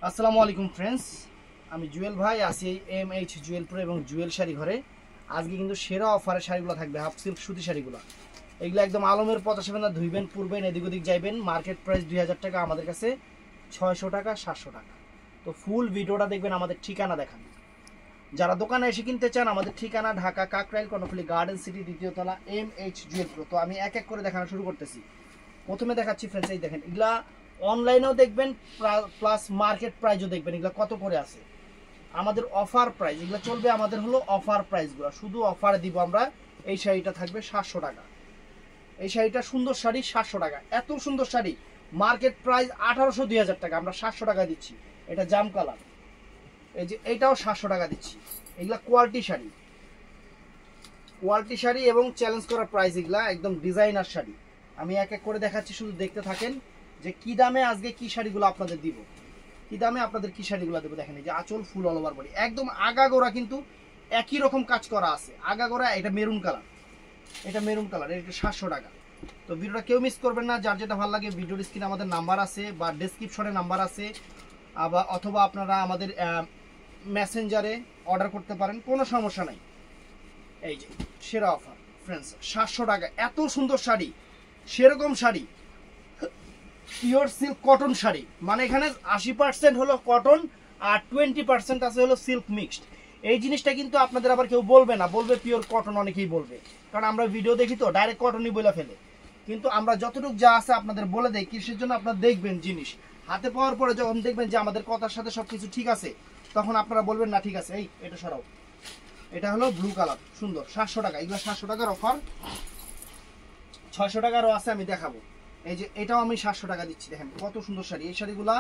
আসসালামু আলাইকুম ফ্রেন্ডস, আমি জুয়েল ভাই আছি MH জুয়েল প্রো এবং জুয়েল শাড়ি ঘরে। আজকে কিন্তু সেরা অফারে শাড়িগুলো থাকবে, হাফ সিল্ক সুতি শাড়িগুলো। এগুলো একদম আলমের 50 না ধুইবেন, পুরবেন, এদিক ওদিক যাইবেন। মার্কেট প্রাইস 2000 টাকা, আমাদের কাছে 600 টাকা 700 টাকা। তো ফুল ভিডিওটা দেখবেন, আমাদের ঠিকানা দেখান। যারা দোকানে এসে কিনতে চান, আমাদের ঠিকানা ঢাকা কাকরাইল কর্ণফুলী গার্ডেন সিটি, দ্বিতীয় তলা, MH জুয়েল প্রো। তো আমি এক এক করে দেখানো শুরু করতেছি। প্রথমে দেখাচ্ছি ফ্রেন্ডস, এই দেখেন, এগুলা অনলাইনেও দেখবেন প্লাস মার্কেট প্রাইসও দেখবেন এগুলো কত করে আছে। আমাদের অফার প্রাইস এগুলো চলবে, আমাদের হলো অফার প্রাইসগুলো, শুধু অফারে দিব আমরা। এই শাড়িটা থাকবে 700 টাকা। এই শাড়িটা সুন্দর শাড়ি, 700 টাকা। এত সুন্দর শাড়ি মার্কেট প্রাইস 1800 2000 টাকা, আমরা 700 টাকা দিচ্ছি। এটা জাম কালার, এই যে এটাও 700 টাকা দিচ্ছি। এগুলা কোয়ালিটি শাড়ি, কোয়ালিটি শাড়ি এবং চ্যালেঞ্জ করার প্রাইস। এগুলা একদম ডিজাইনার শাড়ি। আমি এক এক করে দেখাচ্ছি, শুধু দেখতে থাকেন যে কি দামে আজকে কি শাড়িগুলো আপনাদের দিব, কি দামে আপনাদের কি শাড়িগুলো দেবো। দেখেন, এই যে আঁচল ফুল অল ওভার বডি, একদম আগাগোড়া কিন্তু একই রকম কাজ করা আছে। আগাগোড়া এটা মেরুন কালার, এটা মেরুন কালার, এটা 700 টাকা। তো ভিডিওটা কেউ মিস করবেন না। যার যেটা ভালো লাগে, ভিডিওর স্ক্রিনে আমাদের নাম্বার আছে বা ডেসক্রিপশনে নাম্বার আছে, আবার অথবা আপনারা আমাদের মেসেঞ্জারে অর্ডার করতে পারেন, কোনো সমস্যা নাই। এই যে সেরা অফার ফ্রেন্ডস, 700 টাকা। এত সুন্দর শাড়ি, সেরকম sari, pure silk cotton sari. মানে এখানে 80% হলো কটন আর 20% আছে হলো সিল্ক মিক্সড। এই জিনিসটা কিন্তু আপনাদের আবার কেউ বলবে না, বলবে পিওর কটন, অনেকেই বলবে, কারণ আমরা ভিডিও দেখি তো ডাইরেক্ট কটনই বলে ফেলে। কিন্তু আমরা যতটুকু যা আছে আপনাদের বলে দেই, কিসের জন্য আপনারা দেখবেন জিনিস হাতে পাওয়ার পরে, যখন দেখবেন যে আমাদের কথার সাথে সবকিছু ঠিক আছে, তখন আপনারা বলবেন না ঠিক আছে। এই এটা সরাও, এটা হলো ব্লু কালার, সুন্দর, 700 টাকা। এগুলো 700 টাকার অফার। 600 টাকারও আছে, আমি দেখাবো। এই যে এটাও আমি 700 টাকা দিচ্ছি। দেখেন কত সুন্দর শাড়ি। এই শাড়িগুলা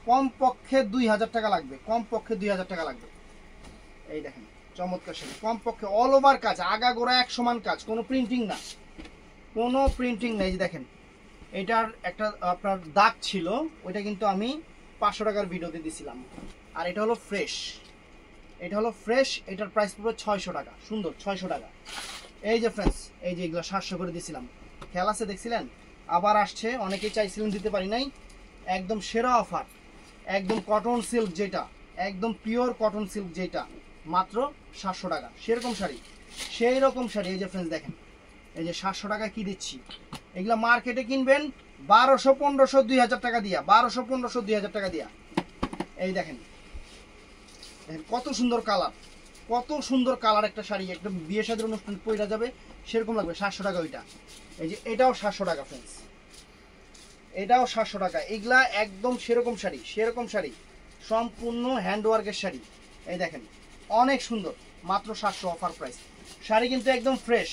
কমপক্ষে 2000 টাকা লাগবে, কমপক্ষে 2000 টাকা লাগবে। এই দেখেন চমৎকার শাড়ি, কমপক্ষে অল ওভার কাজ, আগাগোড়া এক সমান কাজ, কোনো প্রিন্টিং না, কোনো প্রিন্টিং নেই। যে দেখেন, এটার একটা আপনার দাগ ছিল, ওইটা কিন্তু আমি 500 টাকার ভিডিওতে দিছিলাম। আর এটা হলো ফ্রেশ, এটা হলো ফ্রেশ, এটার প্রাইস পড়বে 600 টাকা। সুন্দর, 600 টাকা। এই যে ফ্রেন্ডস, এই যে এগুলো 700 করে দিছিলাম, খেয়াল আছে দেখছিলেন? আবার আসছে, অনেকেই চাইছিলেন, দিতে পারি নাই। একদম সেরা অফার, একদম কটন সিল্ক, যেটা একদম পিওর কটন সিল্ক, যেটা মাত্র 700 টাকা। সেরকম শাড়ি, সেই রকম শাড়ি। এই যে ফ্রেন্ডস দেখেন, এই যে 700 টাকা কি দিচ্ছি। এগুলো মার্কেটে কিনবেন 1200 1500 2000 টাকা দিয়া, 1200 1500 2000 টাকা দিয়া। এই দেখেন, দেখেন কত সুন্দর কালার, কত সুন্দর কালার। একটা শাড়ি একদম বিয়ে শাদীর অনুষ্ঠান পইরা যাবে, সেরকম লাগবে। 700 টাকা ওইটা। এই যে এটাও 700 টাকা ফ্রেন্ডস, এটাও 700 টাকা। এগুলা একদম সেরকম শাড়ি, সেরকম শাড়ি, সম্পূর্ণ হ্যান্ডওয়ার্কের শাড়ি। এই দেখেন অনেক সুন্দর, মাত্র 700 অফার প্রাইস। শাড়ি কিন্তু একদম ফ্রেশ,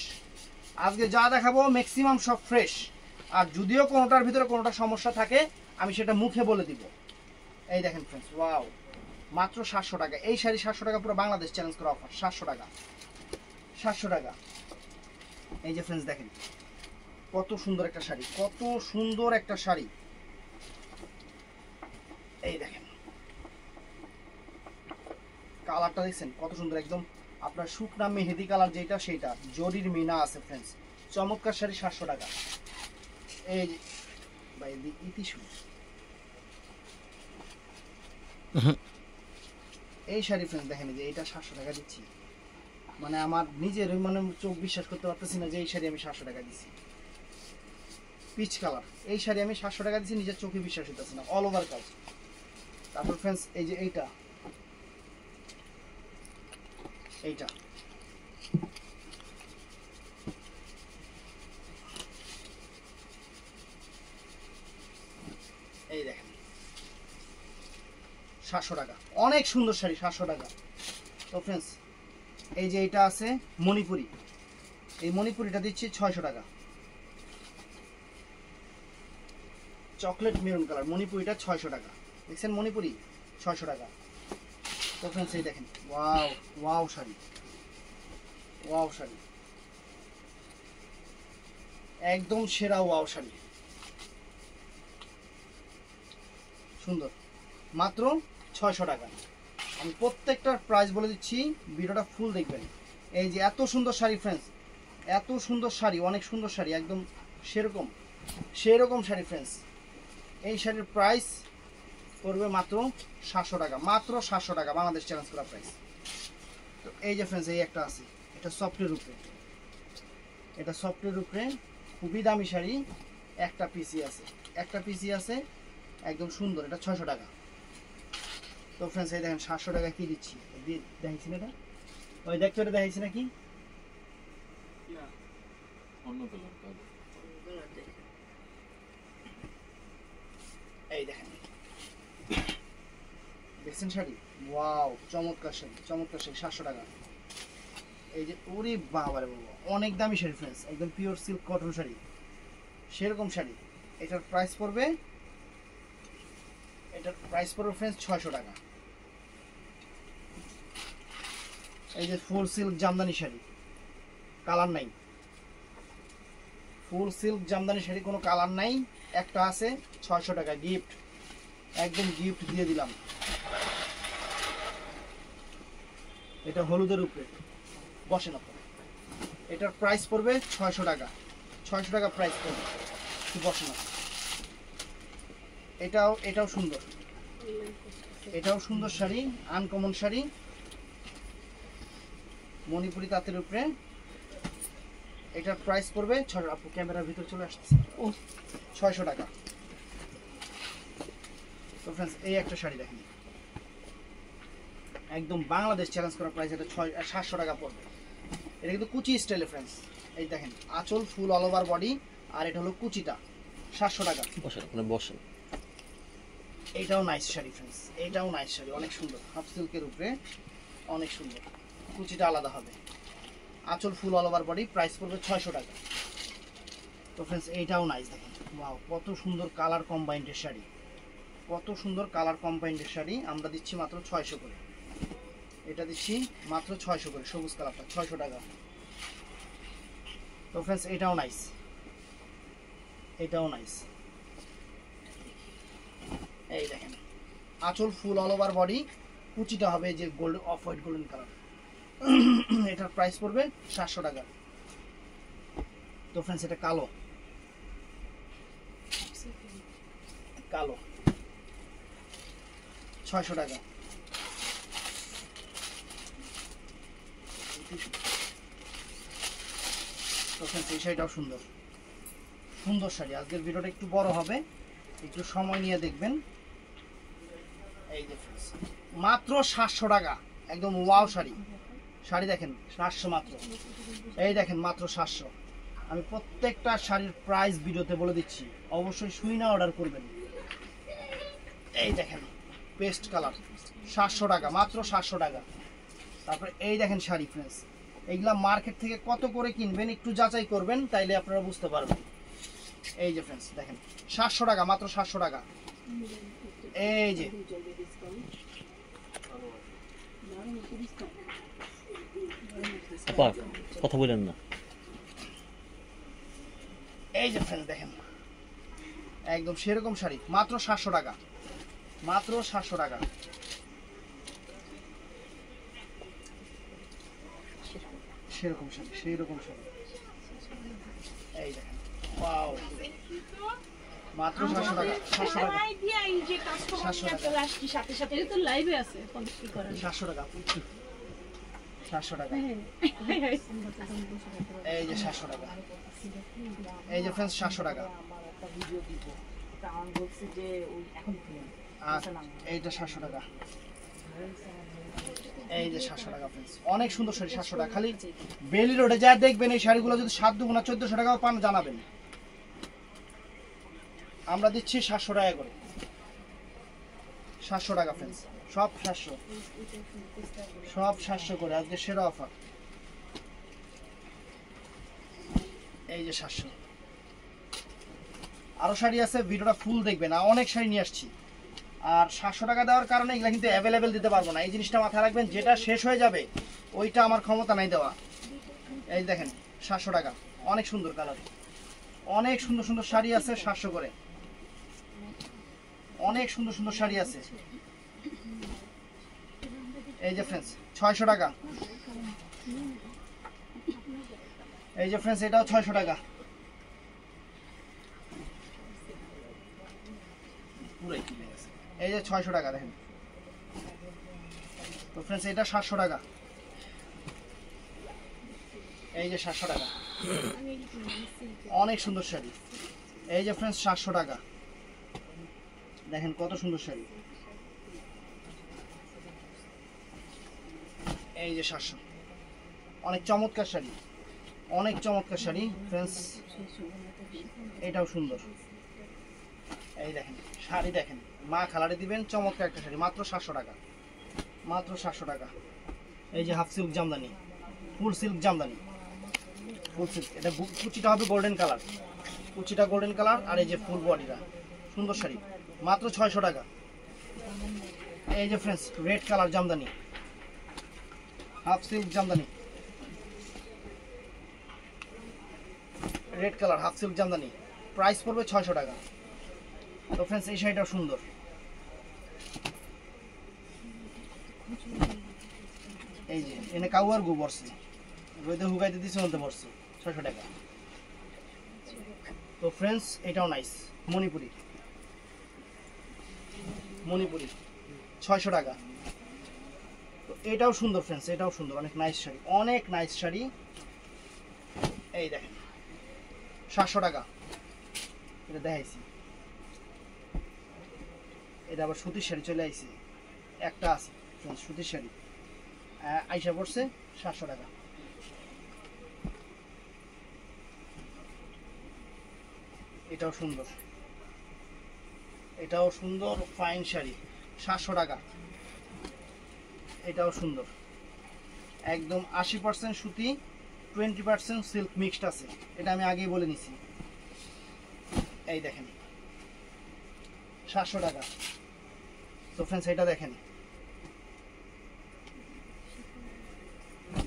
আজকে যা দেখাবো ম্যাক্সিমাম সব ফ্রেশ। আর যদিও কোনোটার ভিতরে কোনোটা সমস্যা থাকে, আমি সেটা মুখে বলে দিব। এই দেখেন ফ্রেন্ডস, ওয়াও, মাত্র 700 টাকা। এই শাড়ি 700 টাকা, পুরো বাংলাদেশ চ্যালেঞ্জ করা অফার। 700 টাকা, 700 টাকা। এই যে ফ্রেন্ডস দেখেন কত সুন্দর একটা শাড়ি, কত সুন্দর একটা শাড়ি। এই দেখেন কালারটা দেখছেন কত সুন্দর, একদম আপনার শুকনা মেহেদি কালার, যেটা সেইটা জরির মিনা আছে ফ্রেন্ডস। চমৎকার শাড়ি, 700 টাকা। এই যে ভাই ইতি সুন্দর এই শাড়ি ফ্রেন্ডস দেখেন, যে এইটা 700 টাকা দিচ্ছি। মানে আমার নিজের মানে চোখ বিশ্বাস করতে পারতেছি না যে এই শাড়ি আমি 700 টাকা দিচ্ছি। পিচ কালার, এই শাড়ি আমি 700 টাকা দিচ্ছি, নিজের চোখে বিশ্বাস হইতেছে না, অল ওভার কাজ। তারপর ফ্রেন্ডস এই যে এইটা, এইটা এই দেখেন 700 টাকা, অনেক সুন্দর শাড়ি, 700 টাকা। তো ফ্রেন্ডস এই যে এটা আছে মণিপুরি, এই মণিপুরিটা দিচ্ছি 600 টাকা। চকলেট মেরুন কালার মণিপুরিটা 600 টাকা। দেখছেন মণিপুরি 600 টাকা। তো ফ্রেন্ডস এই দেখেন, wow wow sari, wow sari, একদম সেরা ওয়াও শাড়ি, সুন্দর, মাত্র 600 টাকা। আমি প্রত্যেকটার প্রাইস বলে দিচ্ছি, ভিডিওটা ফুল দেখবেন। এই যে এত সুন্দর শাড়ি ফ্রেন্ডস, এত সুন্দর শাড়ি, অনেক সুন্দর শাড়ি, একদম সেরকম সেরকম শাড়ি ফ্রেন্ডস। এই শাড়ির প্রাইস পড়বে মাত্র 700 টাকা, মাত্র 700 টাকা, বাংলাদেশ চ্যালেঞ্জ করা প্রাইস। তো এই যে ফ্রেন্ডস, এই একটা আছে, এটা সফটের উপরে, এটা সফটের উপরে খুবই দামি শাড়ি, একটা পিসি আছে, একটা পিসি আছে, একদম সুন্দর, এটা 600 টাকা। তো ফ্রেন্ডস এই দেখেন 700 টাকা কি দিচ্ছি, দেখাইছি না এটা, ওই দেখছো এটা দেখাইছি নাকি, এই দেখেন দেখছেন শাড়ি, ওয়াও চমৎকার শাড়ি, চমৎকার শাড়ি, 700 টাকা। এই যে ওরে বাবারে বাবা, অনেক দামি শাড়ি ফ্রেন্ডস, একদম পিওর সিল্ক কটন শাড়ি, সেরকম শাড়ি। এটার প্রাইস পড়বে, এটার প্রাইস পড়বে ফ্রেন্ডস 600 টাকা। এই যে ফুল সিল্ক জামদানি শাড়ি, কালার নাই, ফুল সিল্ক জামদানি শাড়ি, কোনো কালার নাই, একটা আছে, 600 টাকা গিফট, একদম গিফট দিয়ে দিলাম। এটা হলুদের উপরে, বসে না, এটার প্রাইস পড়বে 600 টাকা, 600 টাকা প্রাইস পড়বে, বসে না। এটাও সুন্দর, এটাও সুন্দর শাড়ি, আনকমন শাড়ি, মণিপুরি তাঁতের উপরে, এটার প্রাইস পড়বে, আপু ক্যামেরার ভিতর চলে আসতেছে, 600 টাকা। তো ফ্রেন্ডস এই একটা শাড়ি দেখেন, একদম বাংলাদেশ চ্যালেঞ্জ করা প্রাইস, এটা 700 টাকা পড়বে। এটা কিন্তু কুচি স্টাইলে ফ্রেন্ডস, এই দেখেন আঁচল ফুল অল ওভার বডি, আর এটা হলো কুচিটা, 700 টাকা। বসেন, এটাও নাইস শাড়ি ফ্রেন্ডস, এটাও নাইস শাড়ি, অনেক সুন্দর, হাফ সিল্কের উপরে, অনেক সুন্দর, কুচিটা আলাদা হবে, আঁচল ফুল অল ওভার বডি, প্রাইস পড়বে 600 টাকা। তো ফ্রেন্ডস এইটাও নাইস, দেখেন ওয়াও কত সুন্দর কালার কম্বাইন্ডের শাড়ি, কত সুন্দর কালার কম্বাইন্ডের শাড়ি, আমরা দিচ্ছি মাত্র 600 করে, এটা দিচ্ছি মাত্র 600 করে, সবুজ কালারটা 600 টাকা। তো ফ্রেন্ডস এটাও নাইস, এটাও নাইস, এই দেখেন আঁচল ফুল অল ওভার বডি, কুচিটা হবে যে gold off white golden colour, এটার প্রাইস পড়বে 700 টাকা। তো ফ্রেন্ডস এটা কালো, কালো 600 টাকা। তো ফ্রেন্ডস এই শাড়িটাও সুন্দর, সুন্দর শাড়ি। আজকের ভিডিওটা একটু বড় হবে, একটু সময় নিয়ে দেখবেন। এই যে ফ্রেন্ডস মাত্র 700 টাকা, একদম ওয়াও শাড়ি, শাড়ি দেখেন 700 মাত্র, এই দেখেন মাত্র 700। আমি প্রত্যেকটা শাড়ির প্রাইস ভিডিওতে বলে দিচ্ছি, অবশ্যই শুই না অর্ডার করবেন। এই দেখেন পেস্ট কালার, 700 টাকা, মাত্র 700 টাকা। তারপরে এই দেখেন শাড়ি ফ্রেন্ডস, এইগুলা মার্কেট থেকে কত করে কিনবেন একটু যাচাই করবেন, তাইলে আপনারা বুঝতে পারবেন। এই যে ফ্রেন্ডস দেখেন 700 টাকা, মাত্র 700 টাকা। এই যে আপা কথা বলেন না, এই যে ফ্রেন্ডস দেখেন একদম সেরকম শাড়ি, মাত্র 700 টাকা, মাত্র 700 টাকা। সেরকম শাড়ি, সেরকম শাড়ি, এই দেখেন ওয়াও, মাত্র 700 টাকা, 700 টাকা, 700 টাকা, 700 টাকা, 700 টাকা। এই যে 700 টাকা, এই যে ফ্রেন্ডস 700 টাকা, এইটা 700 টাকা, এই যে 700 টাকা ফ্রেন্ডস, অনেক সুন্দর শাড়ি, 700 টাকা। খালি বেলি রোডে যা দেখবেন এই শাড়িগুলো, যদি 7 দুগুণা 1400 টাকাও পান জানাবেন, আমরা দিচ্ছি 700 টাকা করে, 700 টাকা ফ্রেন্ডস, সব 700, সব 700 করে, আজকে সেরা অফার। এই যে 700, আরো শাড়ি আছে, ভিডিওটা ফুল দেখবেন, অনেক শাড়ি নিয়ে আসছি। আর 700 টাকা দেওয়ার কারণে এগুলা কিন্তু অ্যাভেলেবেল দিতে পারবো না, এই জিনিসটা মাথায় রাখবেন, যেটা শেষ হয়ে যাবে ওইটা আমার ক্ষমতা নাই দেওয়া। এই দেখেন 700 টাকা, অনেক সুন্দর কালার, অনেক সুন্দর সুন্দর শাড়ি আছে 700 করে, অনেক সুন্দর সুন্দর শাড়ি আছে। এই যে ফ্রেন্ডস 600 টাকা, এই যে ফ্রেন্ডস এটাও 600 টাকা, পুরাই কিনে গেছে। এই যে 600 টাকা দেখেন। তো फ्रेंड्स এটা 700 টাকা। এই যে 700 টাকা, অনেক সুন্দর শাড়ি। এই যে फ्रेंड्स 700 টাকা, দেখেন কত সুন্দর শাড়ি। এই যে 700, অনেক চমৎকার শাড়ি, অনেক চমৎকার শাড়ি फ्रेंड्स। এটাও সুন্দর। এই দেখেন শাড়ি, দেখেন মা খালারে দিবেন, চমৎকার একটা শাড়ি, মাত্র 700 টাকা, মাত্র 700 টাকা। এই যে হাফ সিল্ক জামদানি, ফুল সিল্ক জামদানি, ফুল সিল্ক। এটা কুচিটা হবে গোল্ডেন কালার, কুচিটা গোল্ডেন কালার, আর এই যে ফুল বডিটা সুন্দর শাড়ি, মাত্র 600 টাকা। এই যে friends red colour Jamdani, half silk Jamdani, red colour half silk Jamdani, price পড়বে 600 টাকা। তো फ्रेंड्स এই শাড়িটাও সুন্দর। এই যে এনে কাউয়ার গো বর্ষে রোদে হুগাইতে দিছে মধ্যে বর্ষে 600 টাকা। তো फ्रेंड्स এটাও নাইস, মণিপুরি, মণিপুরি 600 টাকা। তো এটাও সুন্দর फ्रेंड्स, এটাও সুন্দর, অনেক নাইস শাড়ি, অনেক নাইস শাড়ি। এই দেখেন 700 টাকা, এটা দেখাইছি। এটা আবার সুতির শাড়ি চলে আইছে, একটা আছে फ्रेंड्स সুতির শাড়ি, আইসা পড়ছে 700 টাকা। এটাও সুন্দর, এটাও সুন্দর ফাইন শাড়ি, 700 টাকা। এটাও সুন্দর, একদম 80% সুতি, 20% সিল্ক মিক্সড আছে, এটা আমি আগেই বলে নিছি। এই দেখেন 700 টাকা। তো फ्रेंड्स এটা দেখেন,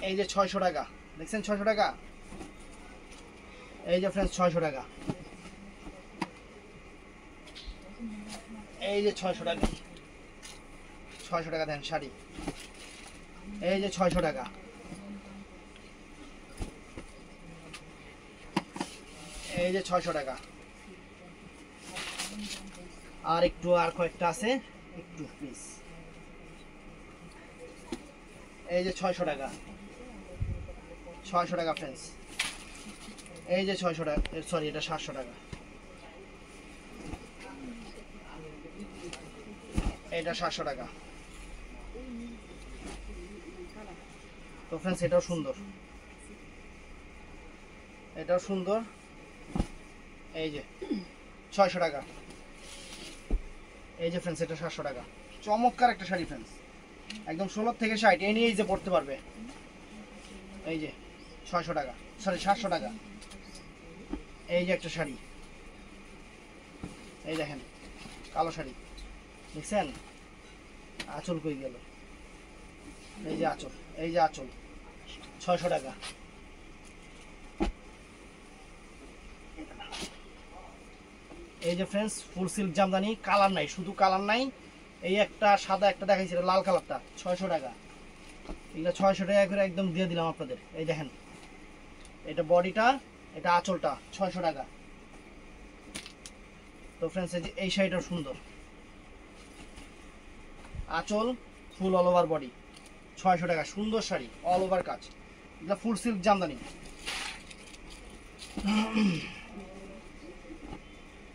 এই যে 600 টাকা, দেখছেন 600 টাকা। এই যে फ्रेंड्स 600 টাকা, এই যে 600 টাকা, 600 টাকা দেন শাড়ি। এই যে 600 টাকা, এই যে 600 টাকা। আর একটু, আর কয়েকটা আছে একটু প্লিজ। এই যে 600 টাকা, 600 টাকা फ्रेंड्स। এই যে 600 টাকা, সরি এটা 700 টাকা। এটা 700 টাকা। তো फ्रेंड्स এটাও সুন্দর, এটাও সুন্দর। এই যে 600 টাকা। এই যে फ्रेंड्स এটা 700 টাকা, চমৎকার একটা শাড়ি फ्रेंड्स, একদম 16 থেকে 60 এই নিয়ে এই যে পড়তে পারবে। এই যে 600 টাকা, সরি 700 টাকা। এই যে একটা শাড়ি, এই দেখেন কালো শাড়ি, দেখছেন আঁচল কই গেল, এই যে আঁচল, এই যে আঁচল, 600 টাকা। এই যে फ्रेंड्स ফুল সিল্ক জামদানি, কালার নাই, শুধু কালার নাই, এই একটা সাদা একটা দেখাইছিল লাল কালারটা, 600 টাকা। এগুলো 600 টাকা করে একদম দিয়ে দিলাম আপনাদের। এই দেখেন এটা বডিটা, এটা আঁচলটা, 600 টাকা। তো फ्रेंड्स এই শাড়িটা সুন্দর, আঁচল ফুল অল ওভার বডি, 600 টাকা, সুন্দর শাড়ি, অল ওভার কাজ, এটা ফুল সিল্ক জামদানি।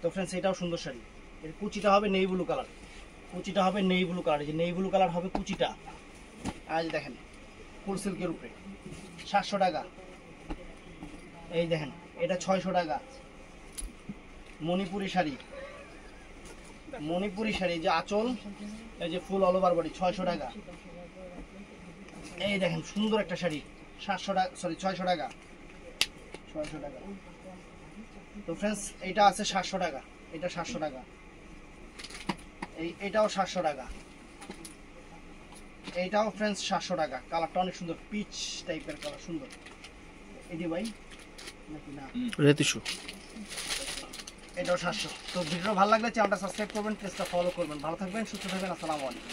তো फ्रेंड्स এটাও সুন্দর শাড়ি, এর কুচিটা হবে নেই ব্লু কালার, কুচিটা হবে নেই ব্লু কালার, এই যে নেই ব্লু কালার হবে কুচিটা। আজ দেখেন ফুল সিল্কের উপরে 700 টাকা। এই দেখেন এটা 600 টাকা, মণিপুরি শাড়ি, মণিপুরি শাড়ি, যে আঁচল, এই যে ফুল অল ওভার বডি, 600 টাকা। এই দেখেন সুন্দর একটা শাড়ি, 700 টাকা, সরি 600 টাকা, 600 টাকা। তো फ्रेंड्स এটা আছে 700 টাকা, এটা 700 টাকা। এটাও 700 টাকা, এইটাও फ्रेंड्स 700 টাকা। কালারটা অনেক সুন্দর, পিচ টাইপের কালার, সুন্দর। এটি ভাই নাকি না রেতিশু, এটাও 700। তো ভিডিও ভালো লাগলে চ্যানেলটা সাবস্ক্রাইব করবেন, পেজটা ফলো করবেন। ভালো থাকবেন, সুস্থ থাকবেন, আসসালামু আলাইকুম।